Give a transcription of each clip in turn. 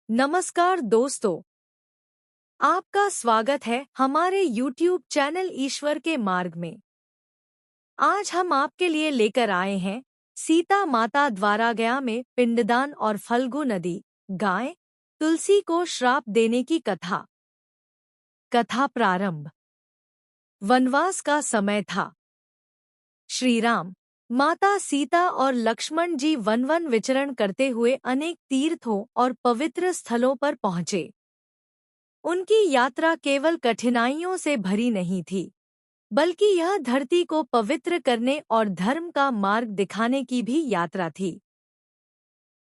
नमस्कार दोस्तों, आपका स्वागत है हमारे YouTube चैनल ईश्वर के मार्ग में। आज हम आपके लिए लेकर आए हैं सीता माता द्वारा गया में पिंडदान और फल्गु नदी गाय तुलसी को श्राप देने की कथा। कथा प्रारंभ। वनवास का समय था। श्री राम, माता सीता और लक्ष्मण जी वन विचरण करते हुए अनेक तीर्थों और पवित्र स्थलों पर पहुँचे। उनकी यात्रा केवल कठिनाइयों से भरी नहीं थी, बल्कि यह धरती को पवित्र करने और धर्म का मार्ग दिखाने की भी यात्रा थी।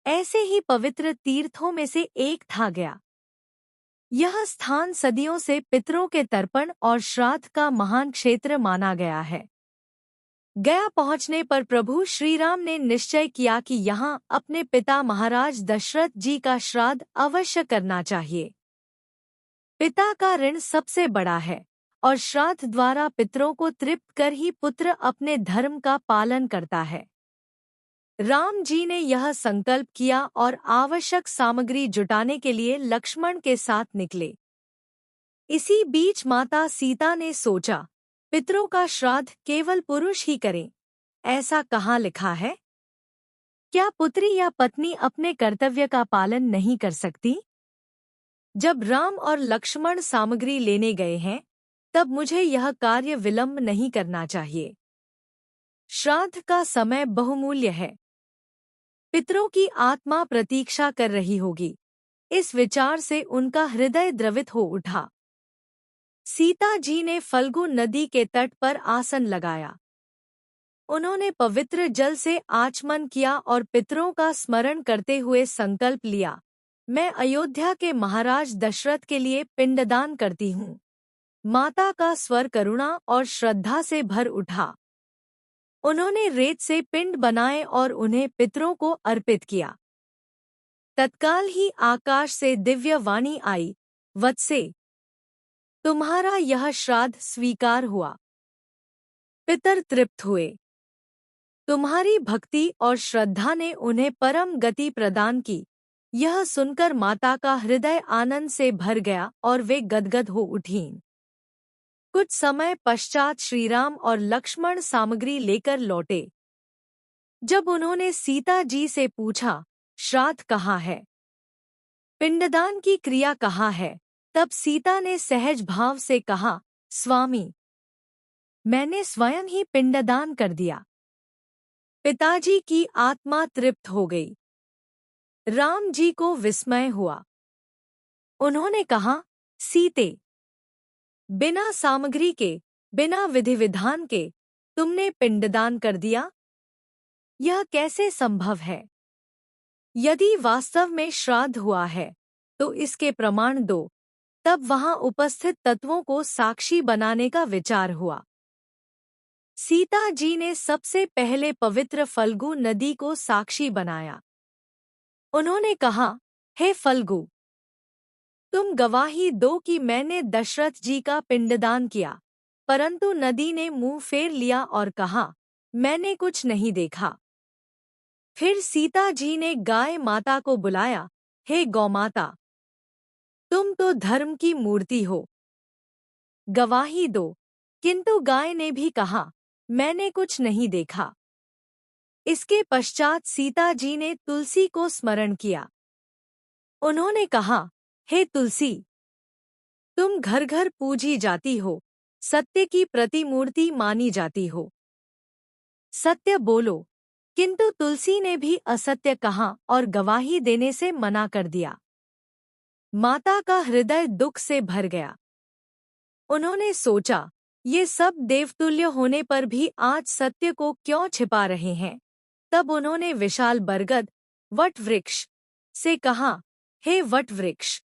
ऐसे ही पवित्र तीर्थों में से एक था गया। यह स्थान सदियों से पितरों के तर्पण और श्राद्ध का महान क्षेत्र माना गया है। गया पहुंचने पर प्रभु श्री राम ने निश्चय किया कि यहाँ अपने पिता महाराज दशरथ जी का श्राद्ध अवश्य करना चाहिए। पिता का ऋण सबसे बड़ा है और श्राद्ध द्वारा पितरों को तृप्त कर ही पुत्र अपने धर्म का पालन करता है। राम जी ने यह संकल्प किया और आवश्यक सामग्री जुटाने के लिए लक्ष्मण के साथ निकले। इसी बीच माता सीता ने सोचा, पितरों का श्राद्ध केवल पुरुष ही करें, ऐसा कहाँ लिखा है? क्या पुत्री या पत्नी अपने कर्तव्य का पालन नहीं कर सकती? जब राम और लक्ष्मण सामग्री लेने गए हैं, तब मुझे यह कार्य विलंब नहीं करना चाहिए। श्राद्ध का समय बहुमूल्य है। पितरों की आत्मा प्रतीक्षा कर रही होगी। इस विचार से उनका हृदय द्रवित हो उठा। सीता जी ने फल्गु नदी के तट पर आसन लगाया। उन्होंने पवित्र जल से आचमन किया और पितरों का स्मरण करते हुए संकल्प लिया, मैं अयोध्या के महाराज दशरथ के लिए पिंडदान करती हूँ। माता का स्वर करुणा और श्रद्धा से भर उठा। उन्होंने रेत से पिंड बनाए और उन्हें पितरों को अर्पित किया। तत्काल ही आकाश से दिव्य वाणी आई, वत्से, तुम्हारा यह श्राद्ध स्वीकार हुआ। पितर तृप्त हुए। तुम्हारी भक्ति और श्रद्धा ने उन्हें परम गति प्रदान की। यह सुनकर माता का हृदय आनंद से भर गया और वे गदगद हो उठीं। कुछ समय पश्चात श्रीराम और लक्ष्मण सामग्री लेकर लौटे। जब उन्होंने सीता जी से पूछा, श्राद्ध कहाँ है, पिंडदान की क्रिया कहाँ है, तब सीता ने सहज भाव से कहा, स्वामी, मैंने स्वयं ही पिंडदान कर दिया। पिताजी की आत्मा तृप्त हो गई। राम जी को विस्मय हुआ। उन्होंने कहा, सीते, बिना सामग्री के, बिना विधि विधान के तुमने पिंडदान कर दिया? यह कैसे संभव है? यदि वास्तव में श्राद्ध हुआ है, तो इसके प्रमाण दो। तब वहां उपस्थित तत्वों को साक्षी बनाने का विचार हुआ। सीता जी ने सबसे पहले पवित्र फल्गु नदी को साक्षी बनाया। उन्होंने कहा, हे फल्गु, तुम गवाही दो कि मैंने दशरथ जी का पिंडदान किया। परंतु नदी ने मुंह फेर लिया और कहा, मैंने कुछ नहीं देखा। फिर सीता जी ने गाय माता को बुलाया, हे गौमाता, तुम तो धर्म की मूर्ति हो, गवाही दो। किंतु गाय ने भी कहा, मैंने कुछ नहीं देखा। इसके पश्चात सीता जी ने तुलसी को स्मरण किया। उन्होंने कहा, हे तुलसी, तुम घर घर पूजी जाती हो, सत्य की प्रतिमूर्ति मानी जाती हो। सत्य बोलो। किंतु तुलसी ने भी असत्य कहा और गवाही देने से मना कर दिया। माता का हृदय दुख से भर गया। उन्होंने सोचा, ये सब देवतुल्य होने पर भी आज सत्य को क्यों छिपा रहे हैं? तब उन्होंने विशाल बरगद, वट वृक्ष, से कहा, हे वट वृक्ष,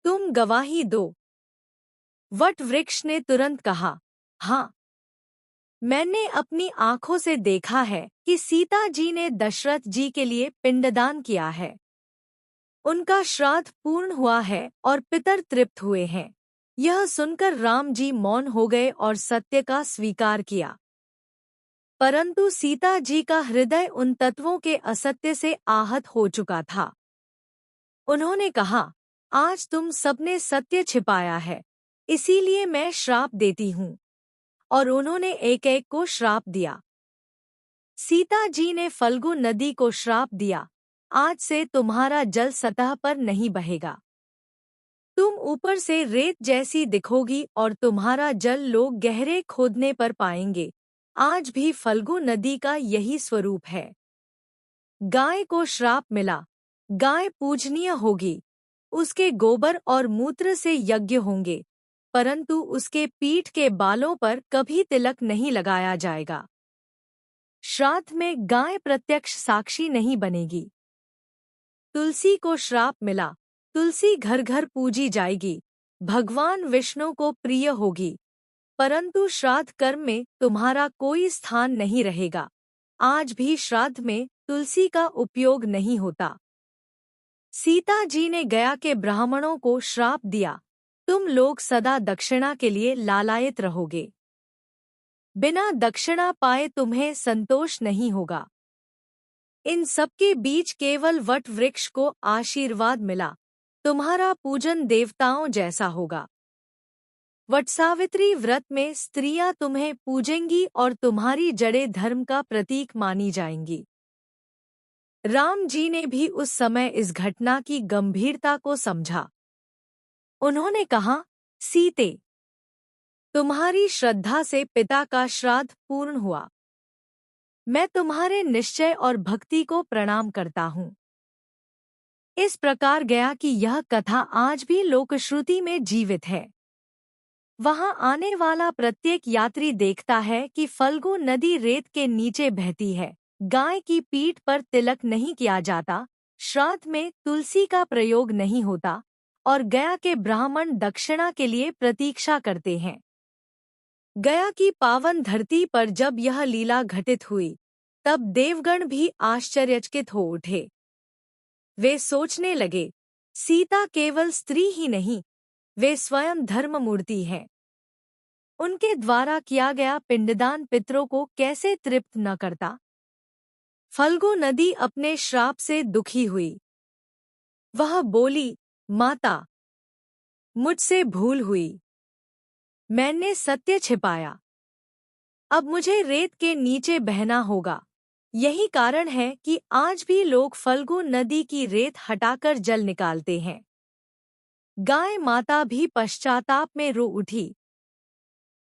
तुम गवाही दो। वट वृक्ष ने तुरंत कहा, हाँ, मैंने अपनी आंखों से देखा है कि सीता जी ने दशरथ जी के लिए पिंडदान किया है। उनका श्राद्ध पूर्ण हुआ है और पितर तृप्त हुए हैं। यह सुनकर राम जी मौन हो गए और सत्य का स्वीकार किया। परंतु सीता जी का हृदय उन तत्वों के असत्य से आहत हो चुका था। उन्होंने कहा, आज तुम सबने सत्य छिपाया है, इसीलिए मैं श्राप देती हूँ। और उन्होंने एक एक को श्राप दिया। सीता जी ने फल्गु नदी को श्राप दिया, आज से तुम्हारा जल सतह पर नहीं बहेगा। तुम ऊपर से रेत जैसी दिखोगी और तुम्हारा जल लोग गहरे खोदने पर पाएंगे। आज भी फल्गु नदी का यही स्वरूप है। गाय को श्राप मिला, गाय पूजनीय होगी, उसके गोबर और मूत्र से यज्ञ होंगे, परंतु उसके पीठ के बालों पर कभी तिलक नहीं लगाया जाएगा। श्राद्ध में गाय प्रत्यक्ष साक्षी नहीं बनेगी। तुलसी को श्राप मिला, तुलसी घर घर पूजी जाएगी, भगवान विष्णु को प्रिय होगी, परंतु श्राद्ध कर्म में तुम्हारा कोई स्थान नहीं रहेगा। आज भी श्राद्ध में तुलसी का उपयोग नहीं होता। सीता जी ने गया के ब्राह्मणों को श्राप दिया, तुम लोग सदा दक्षिणा के लिए लालायित रहोगे। बिना दक्षिणा पाए तुम्हें संतोष नहीं होगा। इन सबके बीच केवल वट वृक्ष को आशीर्वाद मिला, तुम्हारा पूजन देवताओं जैसा होगा। वटसावित्री व्रत में स्त्रियां तुम्हें पूजेंगी और तुम्हारी जड़ें धर्म का प्रतीक मानी जाएंगी। राम जी ने भी उस समय इस घटना की गंभीरता को समझा। उन्होंने कहा, सीते, तुम्हारी श्रद्धा से पिता का श्राद्ध पूर्ण हुआ। मैं तुम्हारे निश्चय और भक्ति को प्रणाम करता हूँ। इस प्रकार गया कि यह कथा आज भी लोकश्रुति में जीवित है। वहां आने वाला प्रत्येक यात्री देखता है कि फल्गु नदी रेत के नीचे बहती है, गाय की पीठ पर तिलक नहीं किया जाता, श्राद्ध में तुलसी का प्रयोग नहीं होता और गया के ब्राह्मण दक्षिणा के लिए प्रतीक्षा करते हैं। गया की पावन धरती पर जब यह लीला घटित हुई, तब देवगण भी आश्चर्यचकित हो उठे। वे सोचने लगे, सीता केवल स्त्री ही नहीं, वे स्वयं धर्ममूर्ति हैं। उनके द्वारा किया गया पिंडदान पितरों को कैसे तृप्त न करता। फल्गु नदी अपने श्राप से दुखी हुई। वह बोली, माता, मुझसे भूल हुई, मैंने सत्य छिपाया, अब मुझे रेत के नीचे बहना होगा। यही कारण है कि आज भी लोग फल्गु नदी की रेत हटाकर जल निकालते हैं। गाय माता भी पश्चाताप में रो उठी।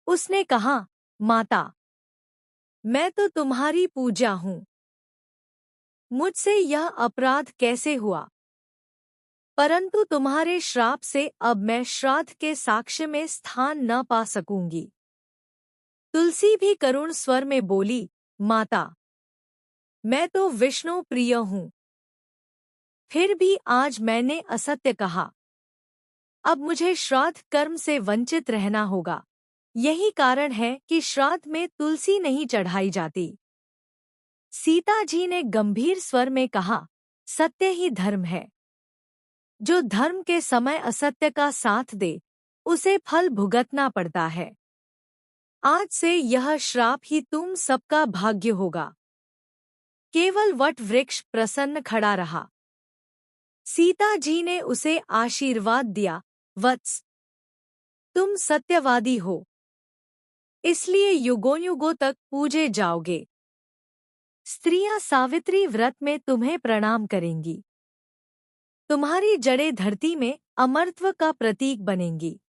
उसने कहा, माता, मैं तो तुम्हारी पूजा हूँ, मुझसे यह अपराध कैसे हुआ? परंतु तुम्हारे श्राप से अब मैं श्राद्ध के साक्ष्य में स्थान न पा सकूंगी। तुलसी भी करुण स्वर में बोली, माता, मैं तो विष्णु प्रिय हूँ, फिर भी आज मैंने असत्य कहा। अब मुझे श्राद्ध कर्म से वंचित रहना होगा। यही कारण है कि श्राद्ध में तुलसी नहीं चढ़ाई जाती। सीता जी ने गंभीर स्वर में कहा, सत्य ही धर्म है। जो धर्म के समय असत्य का साथ दे, उसे फल भुगतना पड़ता है। आज से यह श्राप ही तुम सबका भाग्य होगा। केवल वट वृक्ष प्रसन्न खड़ा रहा। सीता जी ने उसे आशीर्वाद दिया, वत्स, तुम सत्यवादी हो, इसलिए युगों युगों तक पूजे जाओगे। स्त्रियां सावित्री व्रत में तुम्हें प्रणाम करेंगी। तुम्हारी जड़ें धरती में अमरत्व का प्रतीक बनेंगी।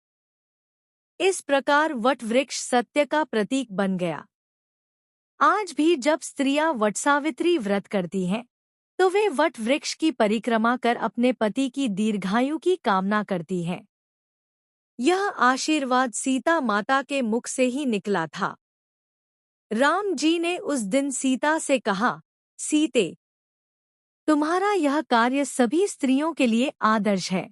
इस प्रकार वट वृक्ष सत्य का प्रतीक बन गया। आज भी जब स्त्रियां वटसावित्री व्रत करती हैं, तो वे वट वृक्ष की परिक्रमा कर अपने पति की दीर्घायु की कामना करती हैं। यह आशीर्वाद सीता माता के मुख से ही निकला था। राम जी ने उस दिन सीता से कहा, सीते, तुम्हारा यह कार्य सभी स्त्रियों के लिए आदर्श है।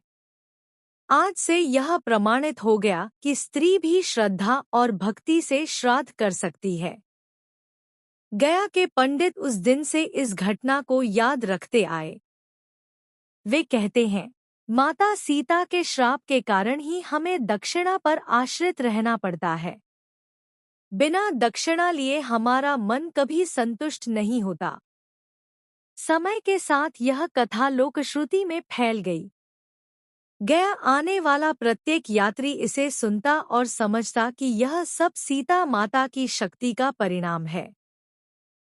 आज से यह प्रमाणित हो गया कि स्त्री भी श्रद्धा और भक्ति से श्राद्ध कर सकती है। गया के पंडित उस दिन से इस घटना को याद रखते आए। वे कहते हैं, माता सीता के श्राप के कारण ही हमें दक्षिणा पर आश्रित रहना पड़ता है। बिना दक्षिणा लिए हमारा मन कभी संतुष्ट नहीं होता। समय के साथ यह कथा लोकश्रुति में फैल गई। गया आने वाला प्रत्येक यात्री इसे सुनता और समझता कि यह सब सीता माता की शक्ति का परिणाम है।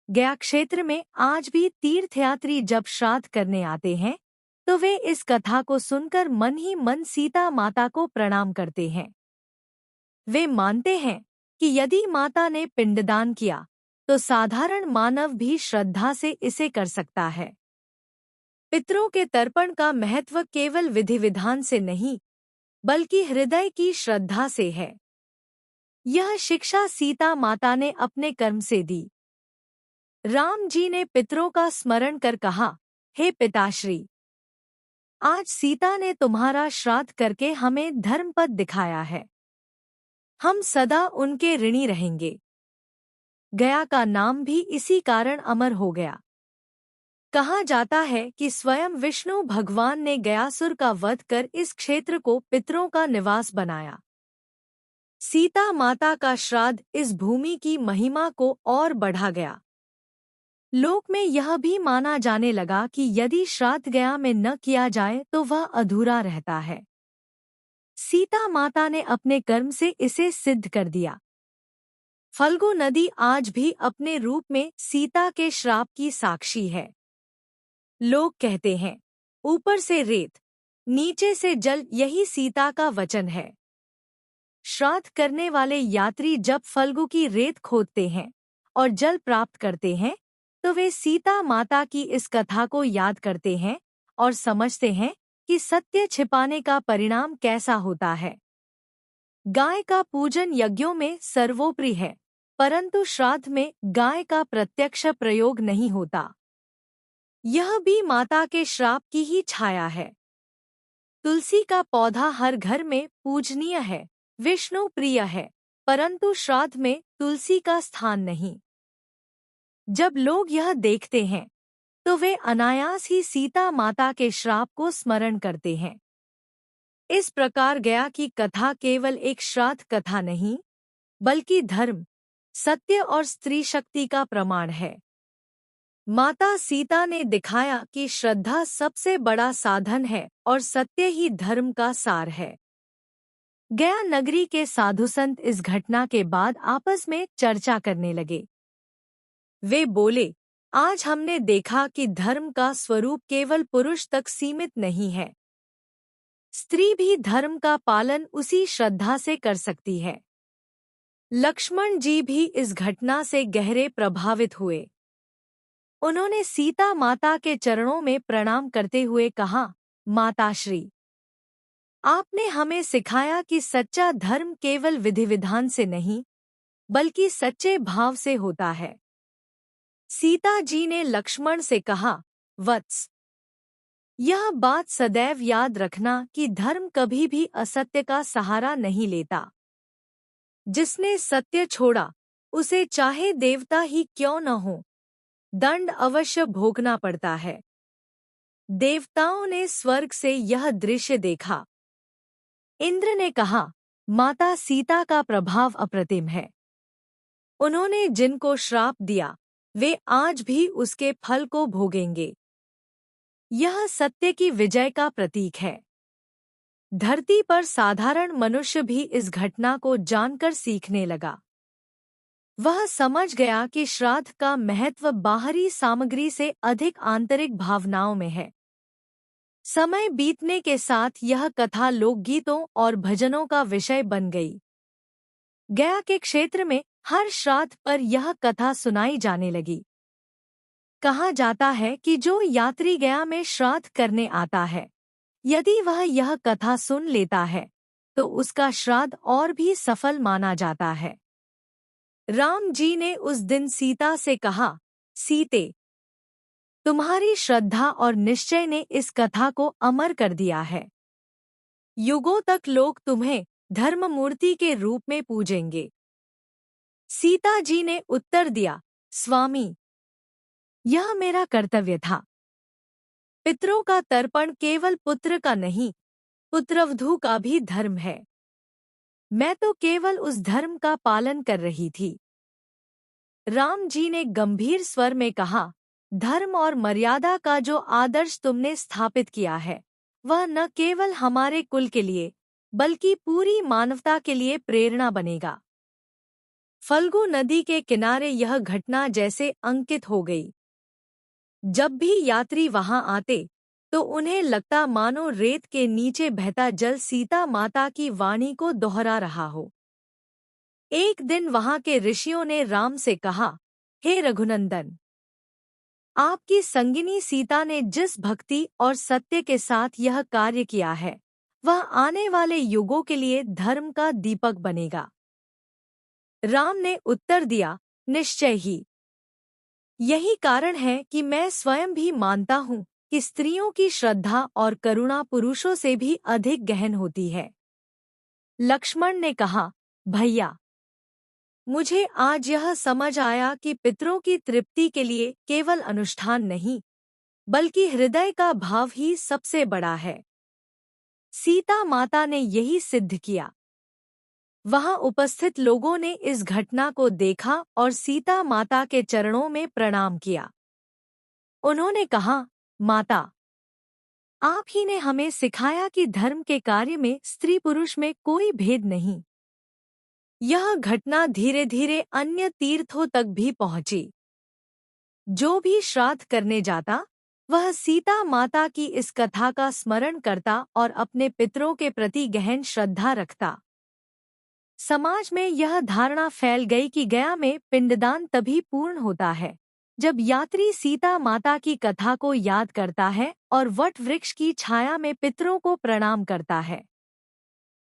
गया क्षेत्र में आज भी तीर्थयात्री जब श्राद्ध करने आते हैं तो वे इस कथा को सुनकर मन ही मन सीता माता को प्रणाम करते हैं। वे मानते हैं कि यदि माता ने पिंडदान किया तो साधारण मानव भी श्रद्धा से इसे कर सकता है। पितरों के तर्पण का महत्व केवल विधि विधान से नहीं बल्कि हृदय की श्रद्धा से है। यह शिक्षा सीता माता ने अपने कर्म से दी। राम जी ने पितरों का स्मरण कर कहा, हे पिताश्री, आज सीता ने तुम्हारा श्राद्ध करके हमें धर्मपथ दिखाया है। हम सदा उनके ऋणी रहेंगे। गया का नाम भी इसी कारण अमर हो गया। कहा जाता है कि स्वयं विष्णु भगवान ने गयासुर का वध कर इस क्षेत्र को पितरों का निवास बनाया। सीता माता का श्राद्ध इस भूमि की महिमा को और बढ़ा गया। लोक में यह भी माना जाने लगा कि यदि श्राद्ध गया में न किया जाए तो वह अधूरा रहता है। सीता माता ने अपने कर्म से इसे सिद्ध कर दिया। फल्गु नदी आज भी अपने रूप में सीता के श्राप की साक्षी है। लोग कहते हैं, ऊपर से रेत, नीचे से जल, यही सीता का वचन है। श्राद्ध करने वाले यात्री जब फल्गु की रेत खोदते हैं और जल प्राप्त करते हैं तो वे सीता माता की इस कथा को याद करते हैं और समझते हैं कि सत्य छिपाने का परिणाम कैसा होता है। गाय का पूजन यज्ञों में सर्वोपरि है, परंतु श्राद्ध में गाय का प्रत्यक्ष प्रयोग नहीं होता। यह भी माता के श्राप की ही छाया है। तुलसी का पौधा हर घर में पूजनीय है, विष्णु प्रिय है, परंतु श्राद्ध में तुलसी का स्थान नहीं। जब लोग यह देखते हैं तो वे अनायास ही सीता माता के श्राप को स्मरण करते हैं। इस प्रकार गया की कथा केवल एक श्राद्ध कथा नहीं बल्कि धर्म, सत्य और स्त्री शक्ति का प्रमाण है। माता सीता ने दिखाया कि श्रद्धा सबसे बड़ा साधन है और सत्य ही धर्म का सार है। गया नगरी के साधु संत इस घटना के बाद आपस में चर्चा करने लगे। वे बोले, आज हमने देखा कि धर्म का स्वरूप केवल पुरुष तक सीमित नहीं है। स्त्री भी धर्म का पालन उसी श्रद्धा से कर सकती है। लक्ष्मण जी भी इस घटना से गहरे प्रभावित हुए। उन्होंने सीता माता के चरणों में प्रणाम करते हुए कहा, माताश्री, आपने हमें सिखाया कि सच्चा धर्म केवल विधि विधान से नहीं बल्कि सच्चे भाव से होता है। सीता जी ने लक्ष्मण से कहा, वत्स, यह बात सदैव याद रखना कि धर्म कभी भी असत्य का सहारा नहीं लेता। जिसने सत्य छोड़ा उसे चाहे देवता ही क्यों न हो, दंड अवश्य भोगना पड़ता है। देवताओं ने स्वर्ग से यह दृश्य देखा। इंद्र ने कहा, माता सीता का प्रभाव अप्रतिम है। उन्होंने जिनको श्राप दिया वे आज भी उसके फल को भोगेंगे। यह सत्य की विजय का प्रतीक है। धरती पर साधारण मनुष्य भी इस घटना को जानकर सीखने लगा। वह समझ गया कि श्राद्ध का महत्व बाहरी सामग्री से अधिक आंतरिक भावनाओं में है। समय बीतने के साथ यह कथा लोकगीतों और भजनों का विषय बन गई। गया के क्षेत्र में हर श्राद्ध पर यह कथा सुनाई जाने लगी। कहा जाता है कि जो यात्री गया में श्राद्ध करने आता है, यदि वह यह कथा सुन लेता है तो उसका श्राद्ध और भी सफल माना जाता है। राम जी ने उस दिन सीता से कहा, सीते, तुम्हारी श्रद्धा और निश्चय ने इस कथा को अमर कर दिया है। युगों तक लोग तुम्हें धर्ममूर्ति के रूप में पूजेंगे। सीता जी ने उत्तर दिया, स्वामी, यह मेरा कर्तव्य था। पितरों का तर्पण केवल पुत्र का नहीं, पुत्रवधू का भी धर्म है। मैं तो केवल उस धर्म का पालन कर रही थी। राम जी ने गंभीर स्वर में कहा, धर्म और मर्यादा का जो आदर्श तुमने स्थापित किया है वह न केवल हमारे कुल के लिए बल्कि पूरी मानवता के लिए प्रेरणा बनेगा। फल्गु नदी के किनारे यह घटना जैसे अंकित हो गई। जब भी यात्री वहां आते तो उन्हें लगता मानो रेत के नीचे बहता जल सीता माता की वाणी को दोहरा रहा हो। एक दिन वहां के ऋषियों ने राम से कहा, हे रघुनंदन, आपकी संगिनी सीता ने जिस भक्ति और सत्य के साथ यह कार्य किया है वह आने वाले युगों के लिए धर्म का दीपक बनेगा। राम ने उत्तर दिया, निश्चय ही। यही कारण है कि मैं स्वयं भी मानता हूँ कि स्त्रियों की श्रद्धा और करुणा पुरुषों से भी अधिक गहन होती है। लक्ष्मण ने कहा, भैया, मुझे आज यह समझ आया कि पितरों की तृप्ति के लिए केवल अनुष्ठान नहीं बल्कि हृदय का भाव ही सबसे बड़ा है। सीता माता ने यही सिद्ध किया। वहां उपस्थित लोगों ने इस घटना को देखा और सीता माता के चरणों में प्रणाम किया। उन्होंने कहा, माता, आप ही ने हमें सिखाया कि धर्म के कार्य में स्त्री पुरुष में कोई भेद नहीं। यह घटना धीरे धीरे अन्य तीर्थों तक भी पहुंची। जो भी श्राद्ध करने जाता वह सीता माता की इस कथा का स्मरण करता और अपने पितरों के प्रति गहन श्रद्धा रखता। समाज में यह धारणा फैल गई कि गया में पिंडदान तभी पूर्ण होता है जब यात्री सीता माता की कथा को याद करता है और वट वृक्ष की छाया में पितरों को प्रणाम करता है।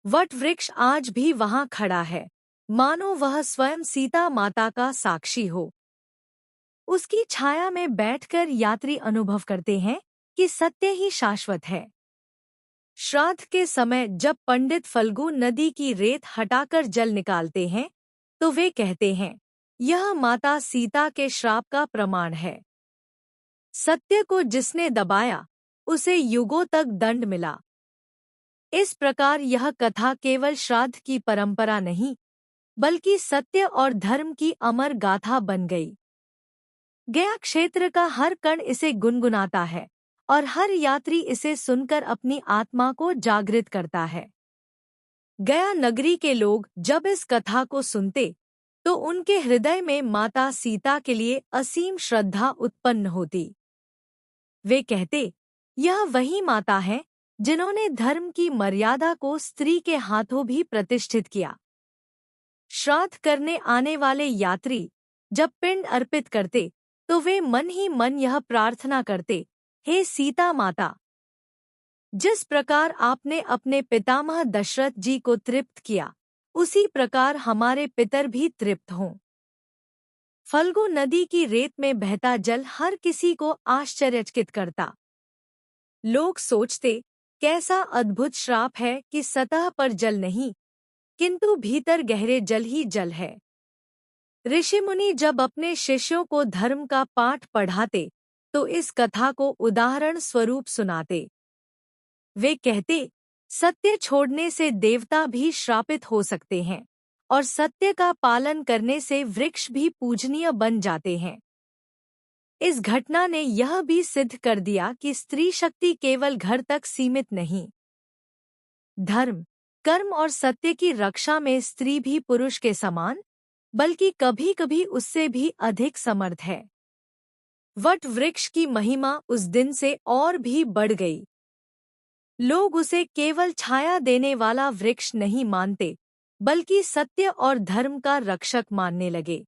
वट वृक्ष आज भी वहां खड़ा है, मानो वह स्वयं सीता माता का साक्षी हो। उसकी छाया में बैठकर यात्री अनुभव करते हैं कि सत्य ही शाश्वत है। श्राद्ध के समय जब पंडित फल्गु नदी की रेत हटाकर जल निकालते हैं तो वे कहते हैं, यह माता सीता के श्राप का प्रमाण है। सत्य को जिसने दबाया उसे युगों तक दंड मिला। इस प्रकार यह कथा केवल श्राद्ध की परंपरा नहीं बल्कि सत्य और धर्म की अमर गाथा बन गई। गया क्षेत्र का हर कण इसे गुनगुनाता है और हर यात्री इसे सुनकर अपनी आत्मा को जागृत करता है। गया नगरी के लोग जब इस कथा को सुनते तो उनके हृदय में माता सीता के लिए असीम श्रद्धा उत्पन्न होती। वे कहते, यह वही माता है जिन्होंने धर्म की मर्यादा को स्त्री के हाथों भी प्रतिष्ठित किया। श्राद्ध करने आने वाले यात्री जब पिंड अर्पित करते तो वे मन ही मन यह प्रार्थना करते, हे सीता माता, जिस प्रकार आपने अपने पितामह दशरथ जी को तृप्त किया उसी प्रकार हमारे पितर भी तृप्त हों। फल्गु नदी की रेत में बहता जल हर किसी को आश्चर्यचकित करता। लोग सोचते, कैसा अद्भुत श्राप है कि सतह पर जल नहीं किंतु भीतर गहरे जल ही जल है। ऋषि मुनि जब अपने शिष्यों को धर्म का पाठ पढ़ाते तो इस कथा को उदाहरण स्वरूप सुनाते। वे कहते, सत्य छोड़ने से देवता भी श्रापित हो सकते हैं और सत्य का पालन करने से वृक्ष भी पूजनीय बन जाते हैं। इस घटना ने यह भी सिद्ध कर दिया कि स्त्री शक्ति केवल घर तक सीमित नहीं। धर्म, कर्म और सत्य की रक्षा में स्त्री भी पुरुष के समान बल्कि कभी कभी उससे भी अधिक समर्थ है। वट वृक्ष की महिमा उस दिन से और भी बढ़ गई। लोग उसे केवल छाया देने वाला वृक्ष नहीं मानते बल्कि सत्य और धर्म का रक्षक मानने लगे।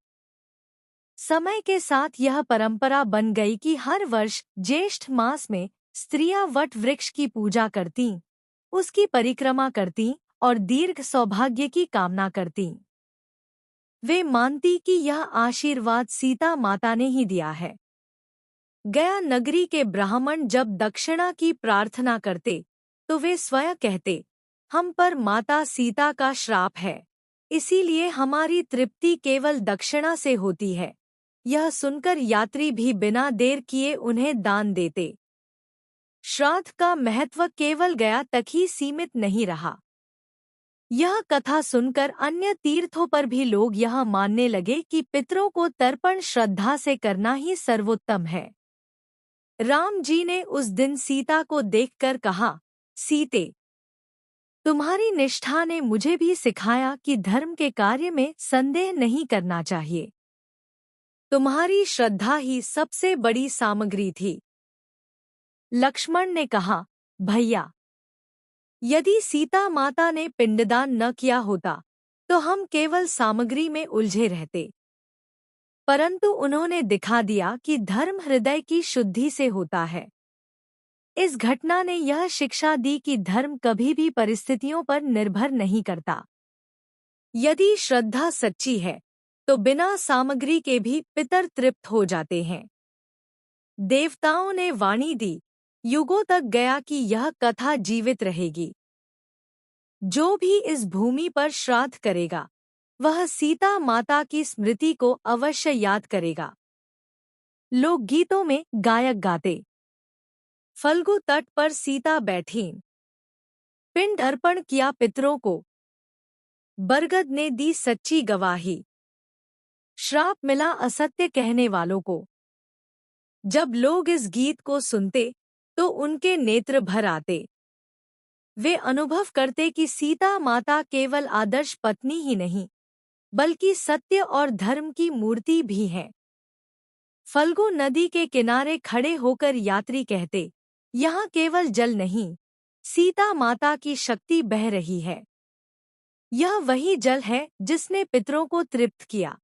समय के साथ यह परंपरा बन गई कि हर वर्ष ज्येष्ठ मास में स्त्रियां वट वृक्ष की पूजा करतीं, उसकी परिक्रमा करतीं और दीर्घ सौभाग्य की कामना करतीं। वे मानती कि यह आशीर्वाद सीता माता ने ही दिया है। गया नगरी के ब्राह्मण जब दक्षिणा की प्रार्थना करते तो वे स्वयं कहते, हम पर माता सीता का श्राप है, इसीलिए हमारी तृप्ति केवल दक्षिणा से होती है। यह सुनकर यात्री भी बिना देर किए उन्हें दान देते। श्राद्ध का महत्व केवल गया तक ही सीमित नहीं रहा। यह कथा सुनकर अन्य तीर्थों पर भी लोग यह मानने लगे कि पितरों को तर्पण श्रद्धा से करना ही सर्वोत्तम है। राम जी ने उस दिन सीता को देखकर कहा, सीते, तुम्हारी निष्ठा ने मुझे भी सिखाया कि धर्म के कार्य में संदेह नहीं करना चाहिए। तुम्हारी श्रद्धा ही सबसे बड़ी सामग्री थी। लक्ष्मण ने कहा, भैया, यदि सीता माता ने पिंडदान न किया होता तो हम केवल सामग्री में उलझे रहते, परंतु उन्होंने दिखा दिया कि धर्म हृदय की शुद्धि से होता है। इस घटना ने यह शिक्षा दी कि धर्म कभी भी परिस्थितियों पर निर्भर नहीं करता। यदि श्रद्धा सच्ची है तो बिना सामग्री के भी पितर तृप्त हो जाते हैं। देवताओं ने वाणी दी, युगों तक गया कि यह कथा जीवित रहेगी। जो भी इस भूमि पर श्राद्ध करेगा वह सीता माता की स्मृति को अवश्य याद करेगा। लोकगीतों में गायक गाते, फल्गु तट पर सीता बैठीं, पिंड अर्पण किया पितरों को, बरगद ने दी सच्ची गवाही, श्राप मिला असत्य कहने वालों को। जब लोग इस गीत को सुनते तो उनके नेत्र भर आते। वे अनुभव करते कि सीता माता केवल आदर्श पत्नी ही नहीं बल्कि सत्य और धर्म की मूर्ति भी है। फल्गु नदी के किनारे खड़े होकर यात्री कहते, यहाँ केवल जल नहीं, सीता माता की शक्ति बह रही है। यह वही जल है जिसने पितरों को तृप्त किया।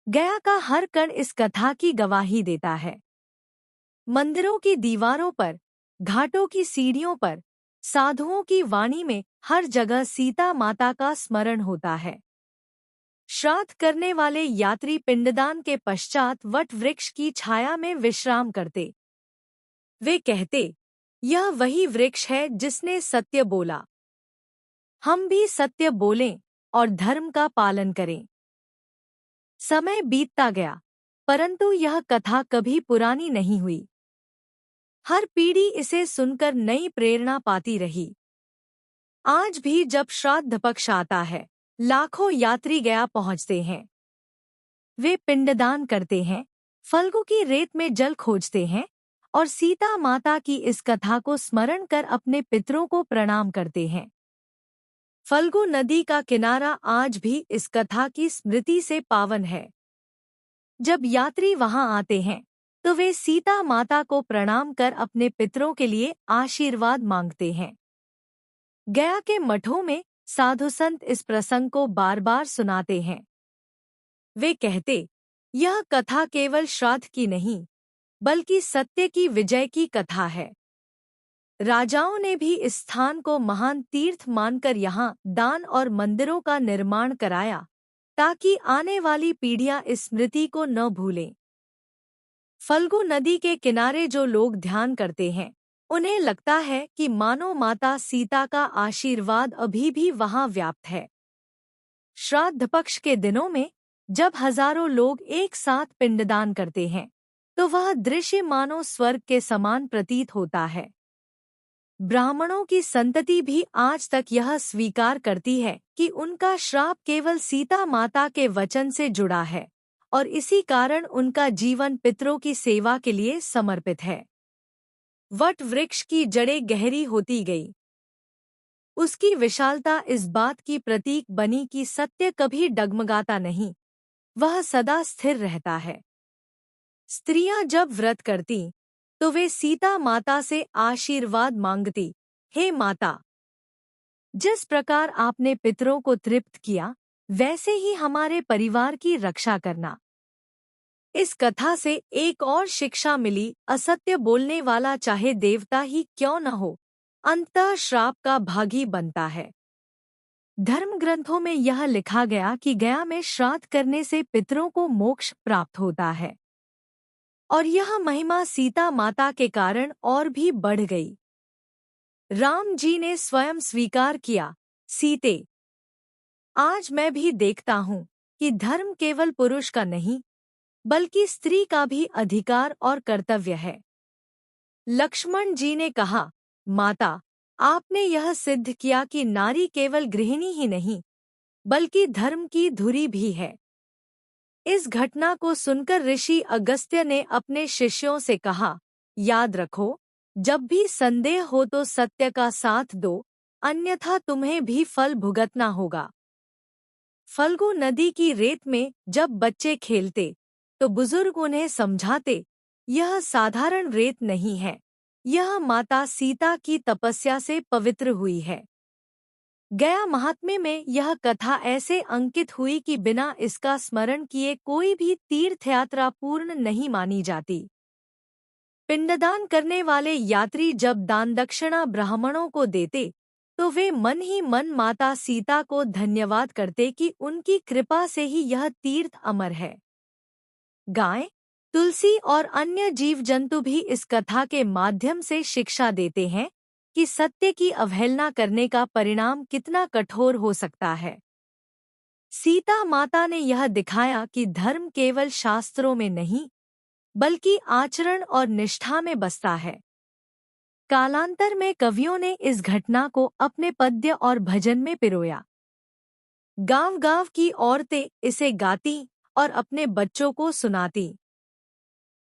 गया का हर कण इस कथा की गवाही देता है। मंदिरों की दीवारों पर, घाटों की सीढ़ियों पर, साधुओं की वाणी में हर जगह सीता माता का स्मरण होता है। श्राद्ध करने वाले यात्री पिंडदान के पश्चात वट वृक्ष की छाया में विश्राम करते। वे कहते, यह वही वृक्ष है जिसने सत्य बोला। हम भी सत्य बोलें और धर्म का पालन करें। समय बीतता गया, परंतु यह कथा कभी पुरानी नहीं हुई। हर पीढ़ी इसे सुनकर नई प्रेरणा पाती रही। आज भी जब श्राद्ध पक्ष आता है, लाखों यात्री गया पहुंचते हैं। वे पिंडदान करते हैं, फल्गु की रेत में जल खोजते हैं और सीता माता की इस कथा को स्मरण कर अपने पितरों को प्रणाम करते हैं। फल्गु नदी का किनारा आज भी इस कथा की स्मृति से पावन है। जब यात्री वहां आते हैं तो वे सीता माता को प्रणाम कर अपने पितरों के लिए आशीर्वाद मांगते हैं। गया के मठों में साधु संत इस प्रसंग को बार बार सुनाते हैं। वे कहते, यह कथा केवल श्राद्ध की नहीं बल्कि सत्य की विजय की कथा है। राजाओं ने भी इस स्थान को महान तीर्थ मानकर यहाँ दान और मंदिरों का निर्माण कराया ताकि आने वाली पीढ़ियां इस स्मृति को न भूलें। फल्गु नदी के किनारे जो लोग ध्यान करते हैं उन्हें लगता है कि मानो माता सीता का आशीर्वाद अभी भी वहां व्याप्त है। श्राद्ध पक्ष के दिनों में जब हजारों लोग एक साथ पिंडदान करते हैं तो वह दृश्य मानो स्वर्ग के समान प्रतीत होता है। ब्राह्मणों की संतति भी आज तक यह स्वीकार करती है कि उनका श्राप केवल सीता माता के वचन से जुड़ा है और इसी कारण उनका जीवन पितरों की सेवा के लिए समर्पित है। वट वृक्ष की जड़ें गहरी होती गई। उसकी विशालता इस बात की प्रतीक बनी कि सत्य कभी डगमगाता नहीं, वह सदा स्थिर रहता है। स्त्रियां जब व्रत करती तो वे सीता माता से आशीर्वाद मांगती, हे माता, जिस प्रकार आपने पितरों को तृप्त किया वैसे ही हमारे परिवार की रक्षा करना। इस कथा से एक और शिक्षा मिली, असत्य बोलने वाला चाहे देवता ही क्यों न हो, अंततः श्राप का भागी बनता है। धर्म ग्रंथों में यह लिखा गया कि गया में श्राद्ध करने से पितरों को मोक्ष प्राप्त होता है और यह महिमा सीता माता के कारण और भी बढ़ गई। राम जी ने स्वयं स्वीकार किया, सीते, आज मैं भी देखता हूँ कि धर्म केवल पुरुष का नहीं बल्कि स्त्री का भी अधिकार और कर्तव्य है। लक्ष्मण जी ने कहा, माता, आपने यह सिद्ध किया कि नारी केवल गृहिणी ही नहीं बल्कि धर्म की धुरी भी है। इस घटना को सुनकर ऋषि अगस्त्य ने अपने शिष्यों से कहा, याद रखो, जब भी संदेह हो तो सत्य का साथ दो, अन्यथा तुम्हें भी फल भुगतना होगा। फल्गु नदी की रेत में जब बच्चे खेलते, तो बुजुर्ग उन्हें समझाते, यह साधारण रेत नहीं है, यह माता सीता की तपस्या से पवित्र हुई है। गया महात्म्य में यह कथा ऐसे अंकित हुई कि बिना इसका स्मरण किए कोई भी तीर्थयात्रा पूर्ण नहीं मानी जाती। पिंडदान करने वाले यात्री जब दान दक्षिणा ब्राह्मणों को देते, तो वे मन ही मन माता सीता को धन्यवाद करते कि उनकी कृपा से ही यह तीर्थ अमर है। गाय, तुलसी और अन्य जीव जंतु भी इस कथा के माध्यम से शिक्षा देते हैं कि सत्य की अवहेलना करने का परिणाम कितना कठोर हो सकता है। सीता माता ने यह दिखाया कि धर्म केवल शास्त्रों में नहीं, बल्कि आचरण और निष्ठा में बसता है। कालांतर में कवियों ने इस घटना को अपने पद्य और भजन में पिरोया। गांव-गांव की औरतें इसे गाती और अपने बच्चों को सुनाती।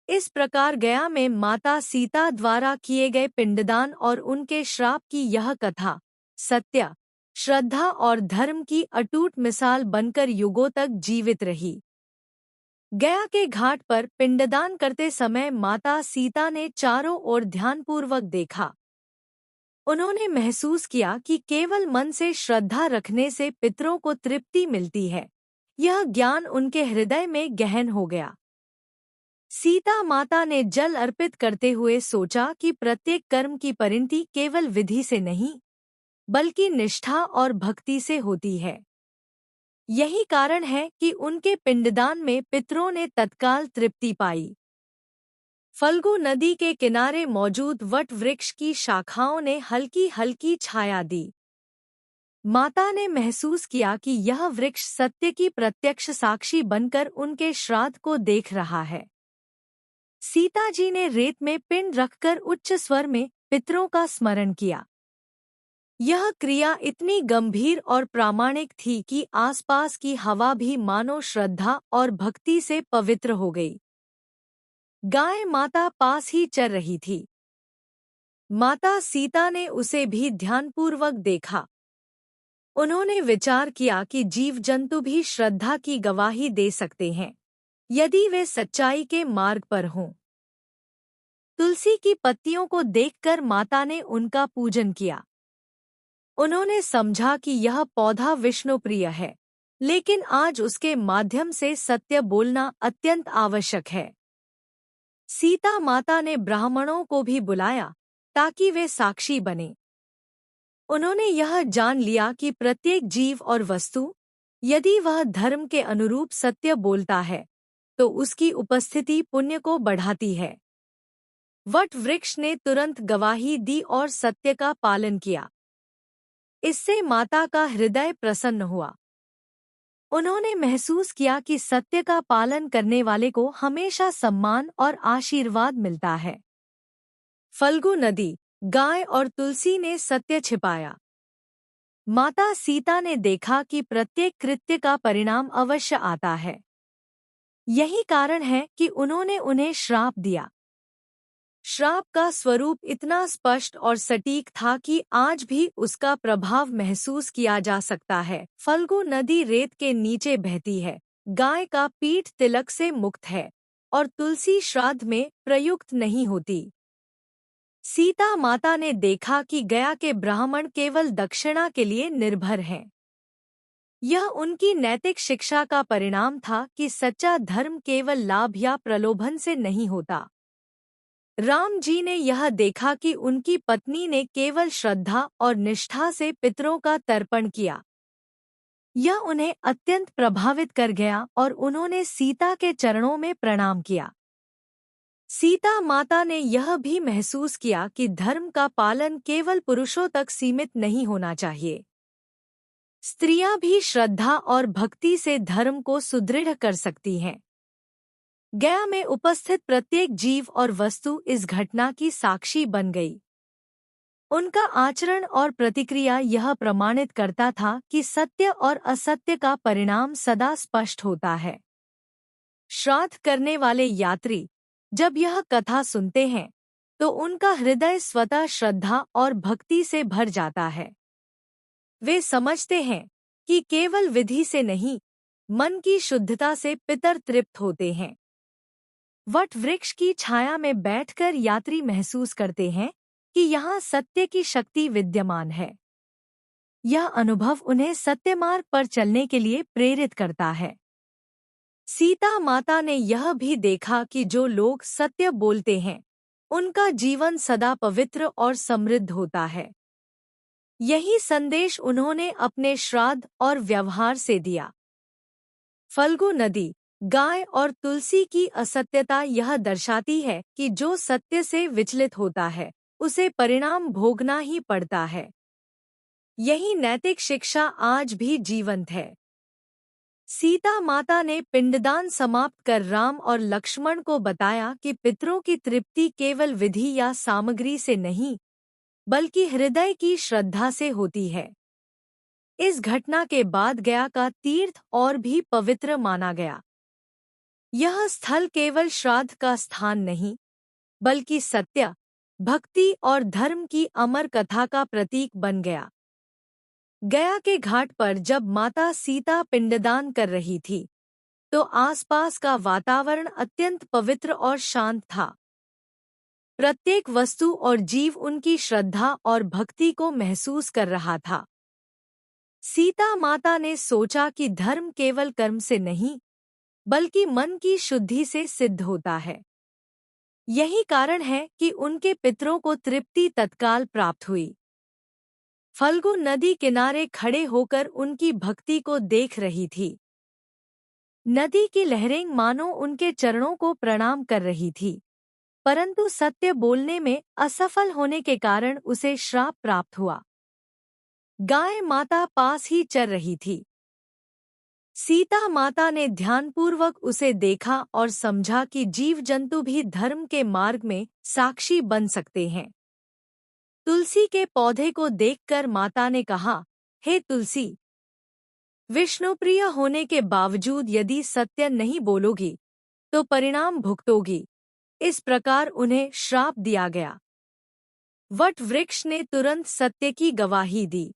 इस प्रकार गया में माता सीता द्वारा किए गए पिंडदान और उनके श्राप की यह कथा सत्य, श्रद्धा और धर्म की अटूट मिसाल बनकर युगों तक जीवित रही। गया के घाट पर पिंडदान करते समय माता सीता ने चारों ओर ध्यानपूर्वक देखा। उन्होंने महसूस किया कि केवल मन से श्रद्धा रखने से पितरों को तृप्ति मिलती है। यह ज्ञान उनके हृदय में गहन हो गया। सीता माता ने जल अर्पित करते हुए सोचा कि प्रत्येक कर्म की परिणति केवल विधि से नहीं, बल्कि निष्ठा और भक्ति से होती है। यही कारण है कि उनके पिंडदान में पितरों ने तत्काल तृप्ति पाई। फल्गु नदी के किनारे मौजूद वट वृक्ष की शाखाओं ने हल्की हल्की छाया दी। माता ने महसूस किया कि यह वृक्ष सत्य की प्रत्यक्ष साक्षी बनकर उनके श्राद्ध को देख रहा है। सीता जी ने रेत में पिंड रखकर उच्च स्वर में पितरों का स्मरण किया। यह क्रिया इतनी गंभीर और प्रामाणिक थी कि आसपास की हवा भी मानो श्रद्धा और भक्ति से पवित्र हो गई। गाय माता पास ही चर रही थी। माता सीता ने उसे भी ध्यानपूर्वक देखा। उन्होंने विचार किया कि जीव जंतु भी श्रद्धा की गवाही दे सकते हैं, यदि वे सच्चाई के मार्ग पर हों। तुलसी की पत्तियों को देखकर माता ने उनका पूजन किया। उन्होंने समझा कि यह पौधा विष्णु प्रिय है, लेकिन आज उसके माध्यम से सत्य बोलना अत्यंत आवश्यक है। सीता माता ने ब्राह्मणों को भी बुलाया ताकि वे साक्षी बने। उन्होंने यह जान लिया कि प्रत्येक जीव और वस्तु, यदि वह धर्म के अनुरूप सत्य बोलता है, तो उसकी उपस्थिति पुण्य को बढ़ाती है। वट वृक्ष ने तुरंत गवाही दी और सत्य का पालन किया। इससे माता का हृदय प्रसन्न हुआ। उन्होंने महसूस किया कि सत्य का पालन करने वाले को हमेशा सम्मान और आशीर्वाद मिलता है। फल्गु नदी, गाय और तुलसी ने सत्य छिपाया। माता सीता ने देखा कि प्रत्येक कृत्य का परिणाम अवश्य आता है। यही कारण है कि उन्होंने उन्हें श्राप दिया। श्राप का स्वरूप इतना स्पष्ट और सटीक था कि आज भी उसका प्रभाव महसूस किया जा सकता है। फल्गु नदी रेत के नीचे बहती है, गाय का पीठ तिलक से मुक्त है और तुलसी श्राद्ध में प्रयुक्त नहीं होती। सीता माता ने देखा कि गया के ब्राह्मण केवल दक्षिणा के लिए निर्भर हैं। यह उनकी नैतिक शिक्षा का परिणाम था कि सच्चा धर्म केवल लाभ या प्रलोभन से नहीं होता। राम जी ने यह देखा कि उनकी पत्नी ने केवल श्रद्धा और निष्ठा से पितरों का तर्पण किया। यह उन्हें अत्यंत प्रभावित कर गया और उन्होंने सीता के चरणों में प्रणाम किया। सीता माता ने यह भी महसूस किया कि धर्म का पालन केवल पुरुषों तक सीमित नहीं होना चाहिए। स्त्रियां भी श्रद्धा और भक्ति से धर्म को सुदृढ़ कर सकती हैं। गया में उपस्थित प्रत्येक जीव और वस्तु इस घटना की साक्षी बन गई। उनका आचरण और प्रतिक्रिया यह प्रमाणित करता था कि सत्य और असत्य का परिणाम सदा स्पष्ट होता है। श्राद्ध करने वाले यात्री जब यह कथा सुनते हैं, तो उनका हृदय स्वतः श्रद्धा और भक्ति से भर जाता है। वे समझते हैं कि केवल विधि से नहीं, मन की शुद्धता से पितर तृप्त होते हैं। वट वृक्ष की छाया में बैठकर यात्री महसूस करते हैं कि यहाँ सत्य की शक्ति विद्यमान है। यह अनुभव उन्हें सत्य मार्ग पर चलने के लिए प्रेरित करता है। सीता माता ने यह भी देखा कि जो लोग सत्य बोलते हैं, उनका जीवन सदा पवित्र और समृद्ध होता है। यही संदेश उन्होंने अपने श्राद्ध और व्यवहार से दिया। फल्गु नदी, गाय और तुलसी की असत्यता यह दर्शाती है कि जो सत्य से विचलित होता है, उसे परिणाम भोगना ही पड़ता है। यही नैतिक शिक्षा आज भी जीवंत है। सीता माता ने पिंडदान समाप्त कर राम और लक्ष्मण को बताया कि पितरों की तृप्ति केवल विधि या सामग्री से नहीं, बल्कि हृदय की श्रद्धा से होती है। इस घटना के बाद गया का तीर्थ और भी पवित्र माना गया। यह स्थल केवल श्राद्ध का स्थान नहीं, बल्कि सत्य, भक्ति और धर्म की अमर कथा का प्रतीक बन गया। गया के घाट पर जब माता सीता पिंडदान कर रही थी, तो आसपास का वातावरण अत्यंत पवित्र और शांत था। प्रत्येक वस्तु और जीव उनकी श्रद्धा और भक्ति को महसूस कर रहा था। सीता माता ने सोचा कि धर्म केवल कर्म से नहीं, बल्कि मन की शुद्धि से सिद्ध होता है। यही कारण है कि उनके पितरों को तृप्ति तत्काल प्राप्त हुई। फल्गु नदी किनारे खड़े होकर उनकी भक्ति को देख रही थी। नदी की लहरें मानो उनके चरणों को प्रणाम कर रही थी, परंतु सत्य बोलने में असफल होने के कारण उसे श्राप प्राप्त हुआ। गाय माता पास ही चर रही थी। सीता माता ने ध्यानपूर्वक उसे देखा और समझा कि जीव जंतु भी धर्म के मार्ग में साक्षी बन सकते हैं। तुलसी के पौधे को देखकर माता ने कहा, हे तुलसी, विष्णुप्रिय होने के बावजूद यदि सत्य नहीं बोलोगी, तो परिणाम भुगतोगी। इस प्रकार उन्हें श्राप दिया गया। वट वृक्ष ने तुरंत सत्य की गवाही दी।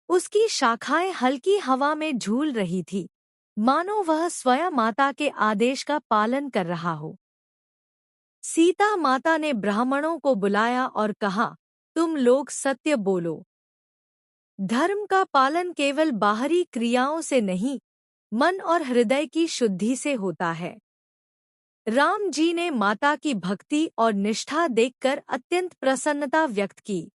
उसकी शाखाएं हल्की हवा में झूल रही थी, मानो वह स्वयं माता के आदेश का पालन कर रहा हो। सीता माता ने ब्राह्मणों को बुलाया और कहा, तुम लोग सत्य बोलो। धर्म का पालन केवल बाहरी क्रियाओं से नहीं, मन और हृदय की शुद्धि से होता है। राम जी ने माता की भक्ति और निष्ठा देखकर अत्यंत प्रसन्नता व्यक्त की।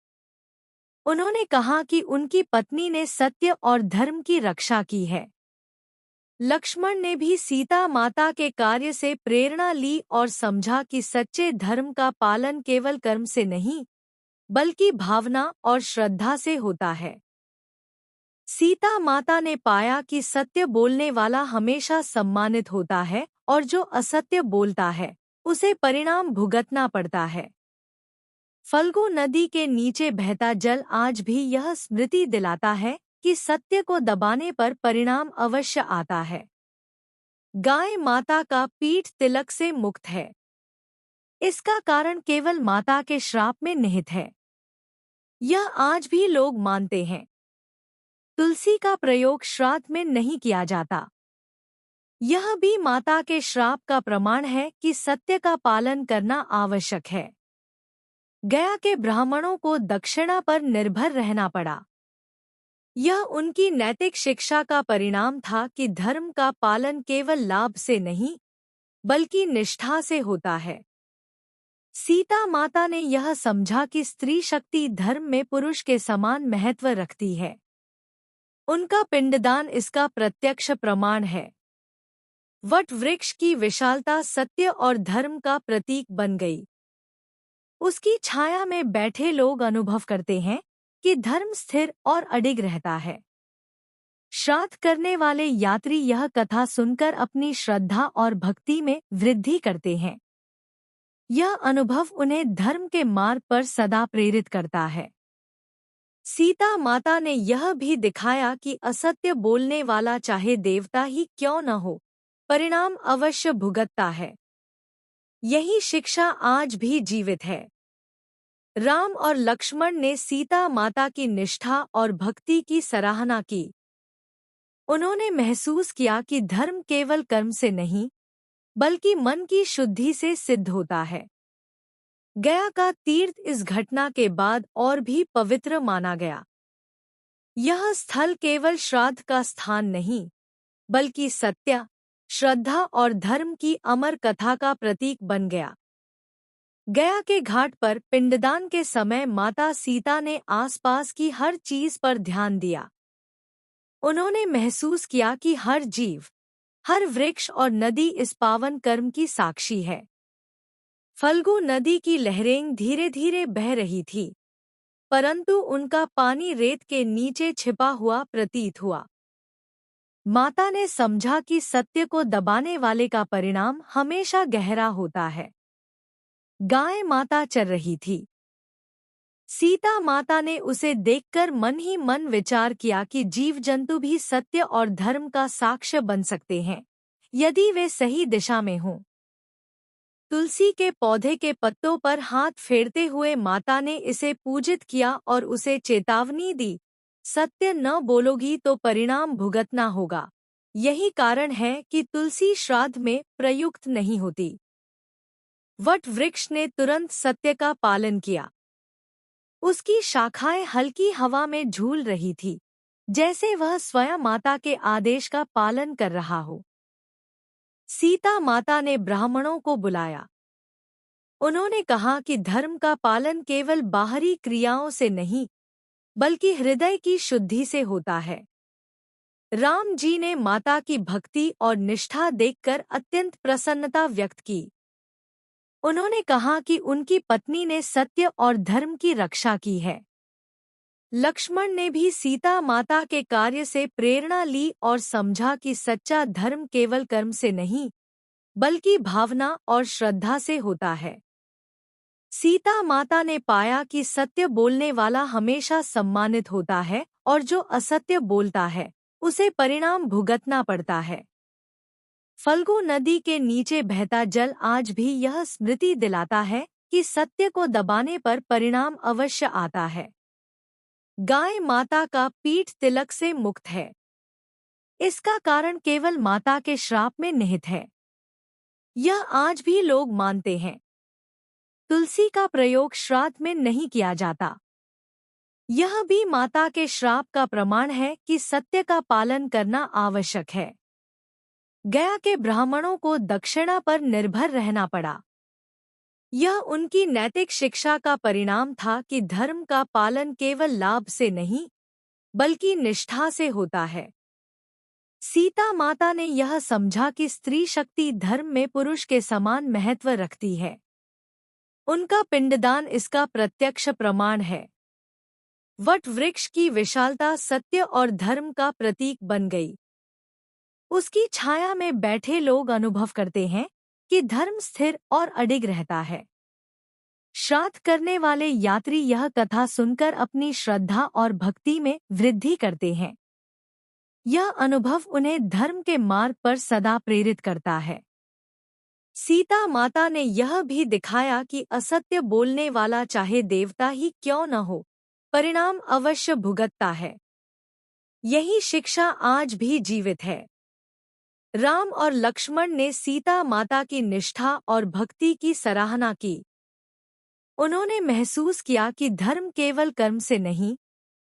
उन्होंने कहा कि उनकी पत्नी ने सत्य और धर्म की रक्षा की है। लक्ष्मण ने भी सीता माता के कार्य से प्रेरणा ली और समझा कि सच्चे धर्म का पालन केवल कर्म से नहीं, बल्कि भावना और श्रद्धा से होता है। सीता माता ने पाया कि सत्य बोलने वाला हमेशा सम्मानित होता है और जो असत्य बोलता है, उसे परिणाम भुगतना पड़ता है। फल्गु नदी के नीचे बहता जल आज भी यह स्मृति दिलाता है कि सत्य को दबाने पर परिणाम अवश्य आता है। गाय माता का पीठ तिलक से मुक्त है। इसका कारण केवल माता के श्राप में निहित है। यह आज भी लोग मानते हैं। तुलसी का प्रयोग श्राद्ध में नहीं किया जाता। यह भी माता के श्राप का प्रमाण है कि सत्य का पालन करना आवश्यक है। गया के ब्राह्मणों को दक्षिणा पर निर्भर रहना पड़ा। यह उनकी नैतिक शिक्षा का परिणाम था कि धर्म का पालन केवल लाभ से नहीं, बल्कि निष्ठा से होता है। सीता माता ने यह समझा कि स्त्री शक्ति धर्म में पुरुष के समान महत्व रखती है। उनका पिंडदान इसका प्रत्यक्ष प्रमाण है। वट वृक्ष की विशालता सत्य और धर्म का प्रतीक बन गई। उसकी छाया में बैठे लोग अनुभव करते हैं कि धर्म स्थिर और अडिग रहता है। श्राद्ध करने वाले यात्री यह कथा सुनकर अपनी श्रद्धा और भक्ति में वृद्धि करते हैं। यह अनुभव उन्हें धर्म के मार्ग पर सदा प्रेरित करता है। सीता माता ने यह भी दिखाया कि असत्य बोलने वाला चाहे देवता ही क्यों न हो, परिणाम अवश्य भुगतता है। यही शिक्षा आज भी जीवित है। राम और लक्ष्मण ने सीता माता की निष्ठा और भक्ति की सराहना की। उन्होंने महसूस किया कि धर्म केवल कर्म से नहीं, बल्कि मन की शुद्धि से सिद्ध होता है। गया का तीर्थ इस घटना के बाद और भी पवित्र माना गया। यह स्थल केवल श्राद्ध का स्थान नहीं, बल्कि सत्य, श्रद्धा और धर्म की अमर कथा का प्रतीक बन गया। गया के घाट पर पिंडदान के समय माता सीता ने आसपास की हर चीज पर ध्यान दिया। उन्होंने महसूस किया कि हर जीव, हर वृक्ष और नदी इस पावन कर्म की साक्षी है। फल्गु नदी की लहरें धीरे धीरे बह रही थी, परंतु उनका पानी रेत के नीचे छिपा हुआ प्रतीत हुआ। माता ने समझा कि सत्य को दबाने वाले का परिणाम हमेशा गहरा होता है। गाय माता चर रही थी। सीता माता ने उसे देखकर मन ही मन विचार किया कि जीव जंतु भी सत्य और धर्म का साक्ष्य बन सकते हैं, यदि वे सही दिशा में हों। तुलसी के पौधे के पत्तों पर हाथ फेरते हुए माता ने इसे पूजित किया और उसे चेतावनी दी, सत्य न बोलोगी तो परिणाम भुगतना होगा। यही कारण है कि तुलसी श्राद्ध में प्रयुक्त नहीं होती। वट वृक्ष ने तुरंत सत्य का पालन किया। उसकी शाखाएं हल्की हवा में झूल रही थी, जैसे वह स्वयं माता के आदेश का पालन कर रहा हो। सीता माता ने ब्राह्मणों को बुलाया। उन्होंने कहा कि धर्म का पालन केवल बाहरी क्रियाओं से नहीं, बल्कि हृदय की शुद्धि से होता है। राम जी ने माता की भक्ति और निष्ठा देखकर अत्यंत प्रसन्नता व्यक्त की। उन्होंने कहा कि उनकी पत्नी ने सत्य और धर्म की रक्षा की है। लक्ष्मण ने भी सीता माता के कार्य से प्रेरणा ली और समझा कि सच्चा धर्म केवल कर्म से नहीं, बल्कि भावना और श्रद्धा से होता है। सीता माता ने पाया कि सत्य बोलने वाला हमेशा सम्मानित होता है और जो असत्य बोलता है, उसे परिणाम भुगतना पड़ता है। फल्गु नदी के नीचे बहता जल आज भी यह स्मृति दिलाता है कि सत्य को दबाने पर परिणाम अवश्य आता है। गाय माता का पीठ तिलक से मुक्त है। इसका कारण केवल माता के श्राप में निहित है। यह आज भी लोग मानते हैं। तुलसी का प्रयोग श्राद्ध में नहीं किया जाता। यह भी माता के श्राप का प्रमाण है कि सत्य का पालन करना आवश्यक है। गया के ब्राह्मणों को दक्षिणा पर निर्भर रहना पड़ा। यह उनकी नैतिक शिक्षा का परिणाम था कि धर्म का पालन केवल लाभ से नहीं, बल्कि निष्ठा से होता है। सीता माता ने यह समझा कि स्त्री शक्ति धर्म में पुरुष के समान महत्व रखती है। उनका पिंडदान इसका प्रत्यक्ष प्रमाण है। वट वृक्ष की विशालता सत्य और धर्म का प्रतीक बन गई। उसकी छाया में बैठे लोग अनुभव करते हैं कि धर्म स्थिर और अडिग रहता है। श्राद्ध करने वाले यात्री यह कथा सुनकर अपनी श्रद्धा और भक्ति में वृद्धि करते हैं। यह अनुभव उन्हें धर्म के मार्ग पर सदा प्रेरित करता है। सीता माता ने यह भी दिखाया कि असत्य बोलने वाला चाहे देवता ही क्यों न हो, परिणाम अवश्य भुगतता है। यही शिक्षा आज भी जीवित है। राम और लक्ष्मण ने सीता माता की निष्ठा और भक्ति की सराहना की। उन्होंने महसूस किया कि धर्म केवल कर्म से नहीं,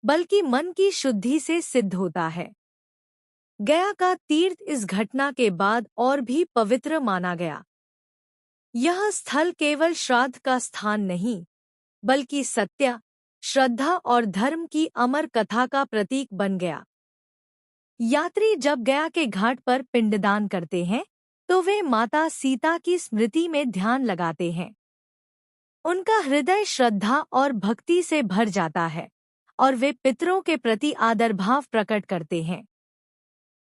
बल्कि मन की शुद्धि से सिद्ध होता है। गया का तीर्थ इस घटना के बाद और भी पवित्र माना गया। यह स्थल केवल श्राद्ध का स्थान नहीं, बल्कि सत्य, श्रद्धा और धर्म की अमर कथा का प्रतीक बन गया। यात्री जब गया के घाट पर पिंडदान करते हैं, तो वे माता सीता की स्मृति में ध्यान लगाते हैं। उनका हृदय श्रद्धा और भक्ति से भर जाता है, और वे पितरों के प्रति आदर भाव प्रकट करते हैं।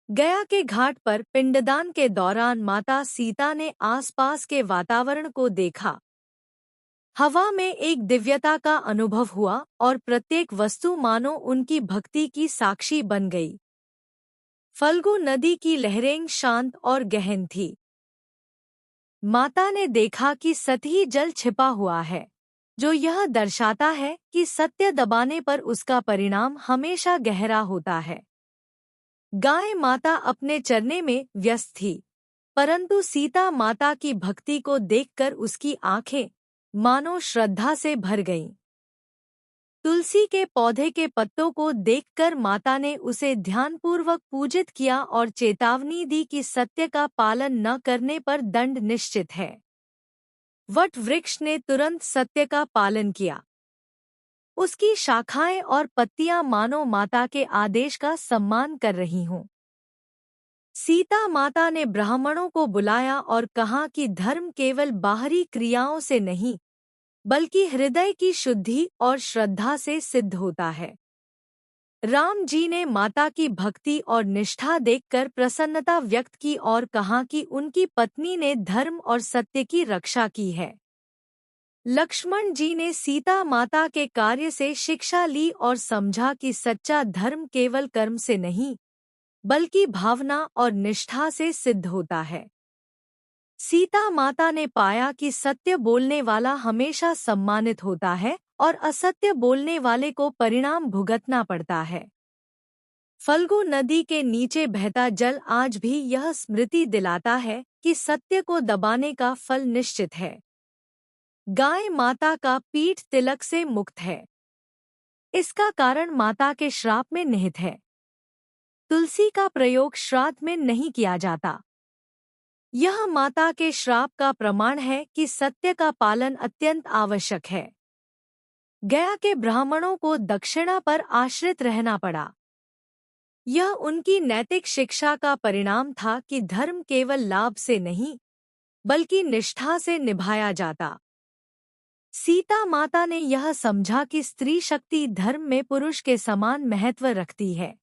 गया के घाट पर पिंडदान के दौरान माता सीता ने आसपास के वातावरण को देखा। हवा में एक दिव्यता का अनुभव हुआ और प्रत्येक वस्तु मानो उनकी भक्ति की साक्षी बन गई। फल्गु नदी की लहरें शांत और गहन थी। माता ने देखा कि सतही जल छिपा हुआ है, जो यह दर्शाता है कि सत्य दबाने पर उसका परिणाम हमेशा गहरा होता है। गाय माता अपने चरने में व्यस्त थी, परंतु सीता माता की भक्ति को देखकर उसकी आंखें मानो श्रद्धा से भर गईं। तुलसी के पौधे के पत्तों को देखकर माता ने उसे ध्यानपूर्वक पूजित किया और चेतावनी दी कि सत्य का पालन न करने पर दंड निश्चित है। वट वृक्ष ने तुरंत सत्य का पालन किया। उसकी शाखाएं और पत्तियां मानो माता के आदेश का सम्मान कर रही हों। सीता माता ने ब्राह्मणों को बुलाया और कहा कि धर्म केवल बाहरी क्रियाओं से नहीं, बल्कि हृदय की शुद्धि और श्रद्धा से सिद्ध होता है। राम जी ने माता की भक्ति और निष्ठा देखकर प्रसन्नता व्यक्त की और कहा कि उनकी पत्नी ने धर्म और सत्य की रक्षा की है। लक्ष्मण जी ने सीता माता के कार्य से शिक्षा ली और समझा कि सच्चा धर्म केवल कर्म से नहीं, बल्कि भावना और निष्ठा से सिद्ध होता है। सीता माता ने पाया कि सत्य बोलने वाला हमेशा सम्मानित होता है और असत्य बोलने वाले को परिणाम भुगतना पड़ता है। फल्गु नदी के नीचे बहता जल आज भी यह स्मृति दिलाता है कि सत्य को दबाने का फल निश्चित है। गाय माता का पीठ तिलक से मुक्त है। इसका कारण माता के श्राप में निहित है। तुलसी का प्रयोग श्राद्ध में नहीं किया जाता। यह माता के श्राप का प्रमाण है कि सत्य का पालन अत्यंत आवश्यक है। गया के ब्राह्मणों को दक्षिणा पर आश्रित रहना पड़ा। यह उनकी नैतिक शिक्षा का परिणाम था कि धर्म केवल लाभ से नहीं, बल्कि निष्ठा से निभाया जाता। सीता माता ने यह समझा कि स्त्री शक्ति धर्म में पुरुष के समान महत्व रखती है।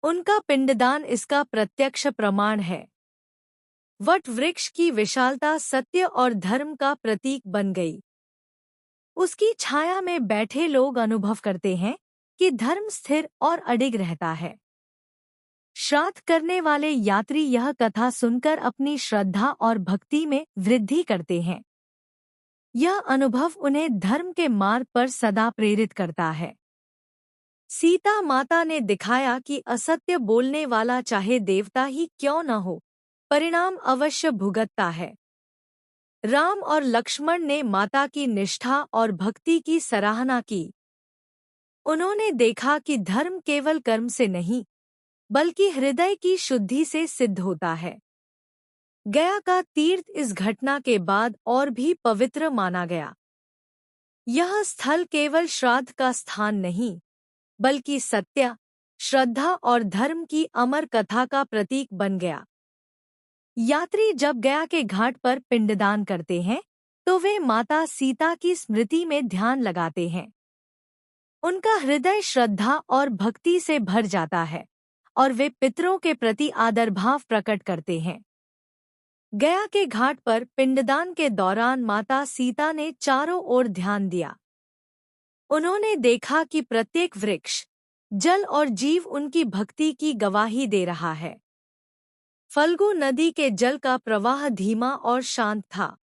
उनका पिंडदान इसका प्रत्यक्ष प्रमाण है। वट वृक्ष की विशालता सत्य और धर्म का प्रतीक बन गई। उसकी छाया में बैठे लोग अनुभव करते हैं कि धर्म स्थिर और अडिग रहता है। श्राद्ध करने वाले यात्री यह कथा सुनकर अपनी श्रद्धा और भक्ति में वृद्धि करते हैं। यह अनुभव उन्हें धर्म के मार्ग पर सदा प्रेरित करता है। सीता माता ने दिखाया कि असत्य बोलने वाला चाहे देवता ही क्यों न हो, परिणाम अवश्य भुगतता है। राम और लक्ष्मण ने माता की निष्ठा और भक्ति की सराहना की। उन्होंने देखा कि धर्म केवल कर्म से नहीं, बल्कि हृदय की शुद्धि से सिद्ध होता है। गया का तीर्थ इस घटना के बाद और भी पवित्र माना गया। यह स्थल केवल श्राद्ध का स्थान नहीं, बल्कि सत्य, श्रद्धा और धर्म की अमर कथा का प्रतीक बन गया। यात्री जब गया के घाट पर पिंडदान करते हैं, तो वे माता सीता की स्मृति में ध्यान लगाते हैं। उनका हृदय श्रद्धा और भक्ति से भर जाता है और वे पितरों के प्रति आदर भाव प्रकट करते हैं। गया के घाट पर पिंडदान के दौरान माता सीता ने चारों ओर ध्यान दिया। उन्होंने देखा कि प्रत्येक वृक्ष, जल और जीव उनकी भक्ति की गवाही दे रहा है। फल्गु नदी के जल का प्रवाह धीमा और शांत था।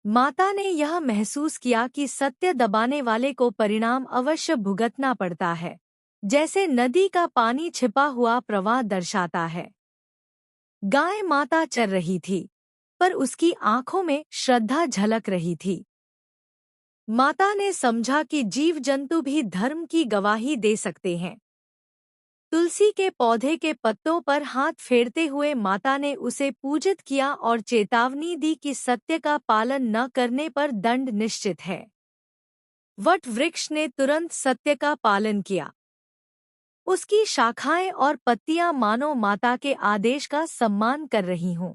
माता ने यह महसूस किया कि सत्य दबाने वाले को परिणाम अवश्य भुगतना पड़ता है, जैसे नदी का पानी छिपा हुआ प्रवाह दर्शाता है। गाय माता चर रही थी, पर उसकी आंखों में श्रद्धा झलक रही थी। माता ने समझा कि जीव जंतु भी धर्म की गवाही दे सकते हैं। तुलसी के पौधे के पत्तों पर हाथ फेरते हुए माता ने उसे पूजित किया और चेतावनी दी कि सत्य का पालन न करने पर दंड निश्चित है। वट वृक्ष ने तुरंत सत्य का पालन किया। उसकी शाखाएं और पत्तियां मानो माता के आदेश का सम्मान कर रही हों।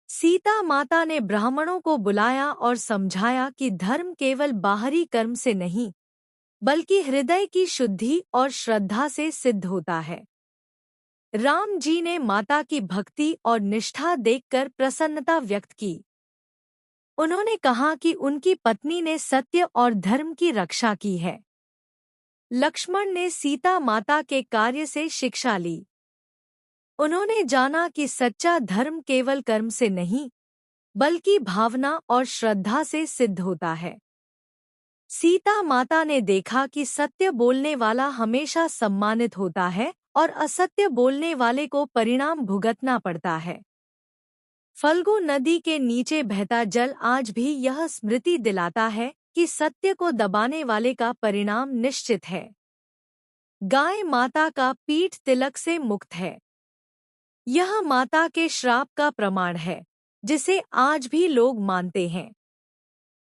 सीता माता ने ब्राह्मणों को बुलाया और समझाया कि धर्म केवल बाहरी कर्म से नहीं, बल्कि हृदय की शुद्धि और श्रद्धा से सिद्ध होता है। राम जी ने माता की भक्ति और निष्ठा देखकर प्रसन्नता व्यक्त की। उन्होंने कहा कि उनकी पत्नी ने सत्य और धर्म की रक्षा की है। लक्ष्मण ने सीता माता के कार्य से शिक्षा ली। उन्होंने जाना कि सच्चा धर्म केवल कर्म से नहीं, बल्कि भावना और श्रद्धा से सिद्ध होता है। सीता माता ने देखा कि सत्य बोलने वाला हमेशा सम्मानित होता है और असत्य बोलने वाले को परिणाम भुगतना पड़ता है। फल्गु नदी के नीचे बहता जल आज भी यह स्मृति दिलाता है कि सत्य को दबाने वाले का परिणाम निश्चित है। गाय माता का पीठ तिलक से मुक्त है। यह माता के श्राप का प्रमाण है, जिसे आज भी लोग मानते हैं।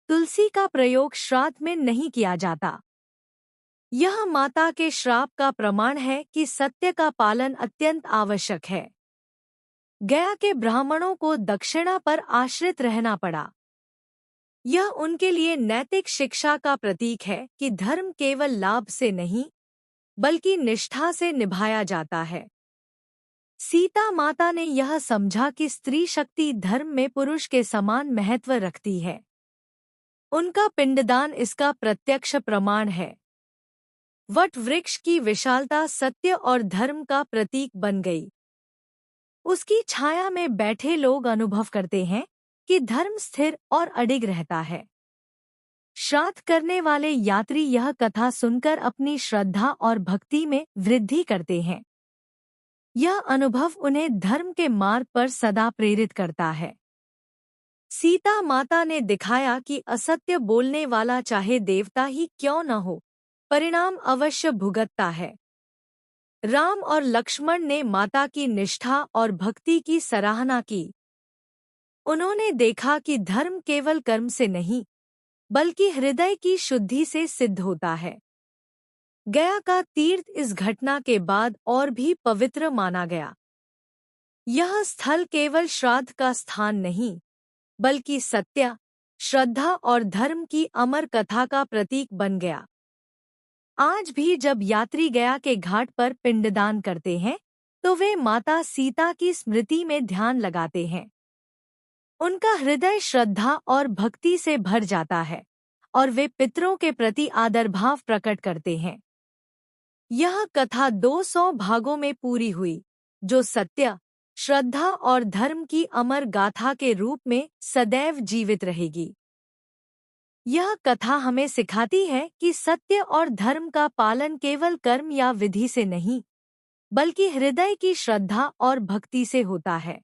तुलसी का प्रयोग श्राद्ध में नहीं किया जाता। यह माता के श्राप का प्रमाण है कि सत्य का पालन अत्यंत आवश्यक है। गया के ब्राह्मणों को दक्षिणा पर आश्रित रहना पड़ा। यह उनके लिए नैतिक शिक्षा का प्रतीक है कि धर्म केवल लाभ से नहीं, बल्कि निष्ठा से निभाया जाता है। सीता माता ने यह समझा कि स्त्री शक्ति धर्म में पुरुष के समान महत्व रखती है। उनका पिंडदान इसका प्रत्यक्ष प्रमाण है। वट वृक्ष की विशालता सत्य और धर्म का प्रतीक बन गई। उसकी छाया में बैठे लोग अनुभव करते हैं कि धर्म स्थिर और अडिग रहता है। श्राद्ध करने वाले यात्री यह कथा सुनकर अपनी श्रद्धा और भक्ति में वृद्धि करते हैं। यह अनुभव उन्हें धर्म के मार्ग पर सदा प्रेरित करता है। सीता माता ने दिखाया कि असत्य बोलने वाला चाहे देवता ही क्यों न हो, परिणाम अवश्य भुगतता है। राम और लक्ष्मण ने माता की निष्ठा और भक्ति की सराहना की। उन्होंने देखा कि धर्म केवल कर्म से नहीं, बल्कि हृदय की शुद्धि से सिद्ध होता है। गया का तीर्थ इस घटना के बाद और भी पवित्र माना गया। यह स्थल केवल श्राद्ध का स्थान नहीं, बल्कि सत्य, श्रद्धा और धर्म की अमर कथा का प्रतीक बन गया। आज भी जब यात्री गया के घाट पर पिंडदान करते हैं, तो वे माता सीता की स्मृति में ध्यान लगाते हैं। उनका हृदय श्रद्धा और भक्ति से भर जाता है और वे पितरों के प्रति आदर भाव प्रकट करते हैं। यह कथा 200 भागों में पूरी हुई, जो सत्य, श्रद्धा और धर्म की अमर गाथा के रूप में सदैव जीवित रहेगी। यह कथा हमें सिखाती है कि सत्य और धर्म का पालन केवल कर्म या विधि से नहीं, बल्कि हृदय की श्रद्धा और भक्ति से होता है।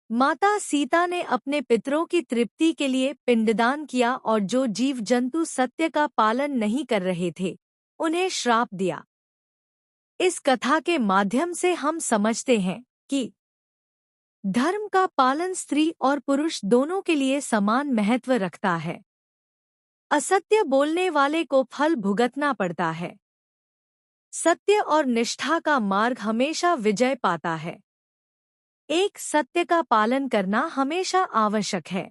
माता सीता ने अपने पितरों की तृप्ति के लिए पिंडदान किया और जो जीव जंतु सत्य का पालन नहीं कर रहे थे, उन्हें श्राप दिया। इस कथा के माध्यम से हम समझते हैं कि धर्म का पालन स्त्री और पुरुष दोनों के लिए समान महत्व रखता है। असत्य बोलने वाले को फल भुगतना पड़ता है। सत्य और निष्ठा का मार्ग हमेशा विजय पाता है। एक सत्य का पालन करना हमेशा आवश्यक है।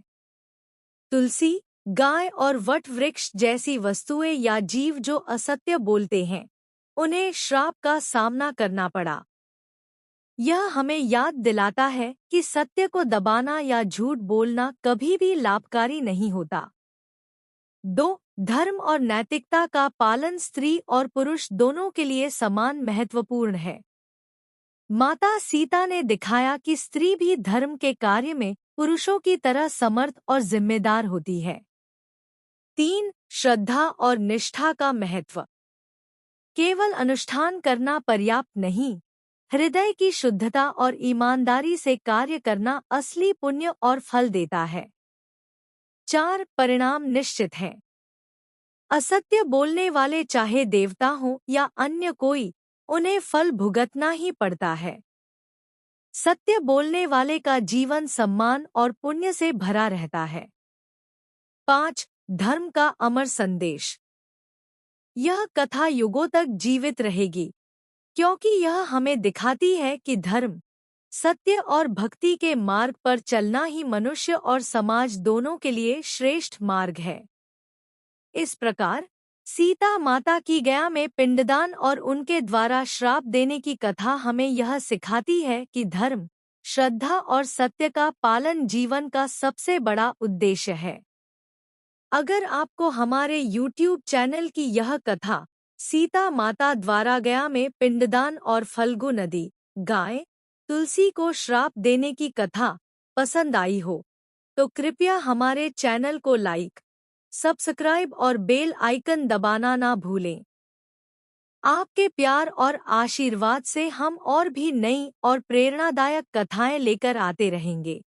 तुलसी, गाय और वट वृक्ष जैसी वस्तुएं या जीव जो असत्य बोलते हैं, उन्हें श्राप का सामना करना पड़ा। यह हमें याद दिलाता है कि सत्य को दबाना या झूठ बोलना कभी भी लाभकारी नहीं होता। 2. धर्म और नैतिकता का पालन स्त्री और पुरुष दोनों के लिए समान महत्वपूर्ण है। माता सीता ने दिखाया कि स्त्री भी धर्म के कार्य में पुरुषों की तरह समर्थ और जिम्मेदार होती है। 3. श्रद्धा और निष्ठा का महत्व। केवल अनुष्ठान करना पर्याप्त नहीं, हृदय की शुद्धता और ईमानदारी से कार्य करना असली पुण्य और फल देता है। 4. परिणाम निश्चित हैं। असत्य बोलने वाले चाहे देवता हों या अन्य कोई, उन्हें फल भुगतना ही पड़ता है। सत्य बोलने वाले का जीवन सम्मान और पुण्य से भरा रहता है। 5. धर्म का अमर संदेश। यह कथा युगों तक जीवित रहेगी, क्योंकि यह हमें दिखाती है कि धर्म, सत्य और भक्ति के मार्ग पर चलना ही मनुष्य और समाज दोनों के लिए श्रेष्ठ मार्ग है। इस प्रकार सीता माता की गया में पिंडदान और उनके द्वारा श्राप देने की कथा हमें यह सिखाती है कि धर्म, श्रद्धा और सत्य का पालन जीवन का सबसे बड़ा उद्देश्य है। अगर आपको हमारे YouTube चैनल की यह कथा सीता माता द्वारा गया में पिंडदान और फल्गु नदी, गाय तुलसी को श्राप देने की कथा पसंद आई हो तो कृपया हमारे चैनल को लाइक, सब्सक्राइब और बेल आइकन दबाना ना भूलें। आपके प्यार और आशीर्वाद से हम और भी नई और प्रेरणादायक कथाएं लेकर आते रहेंगे।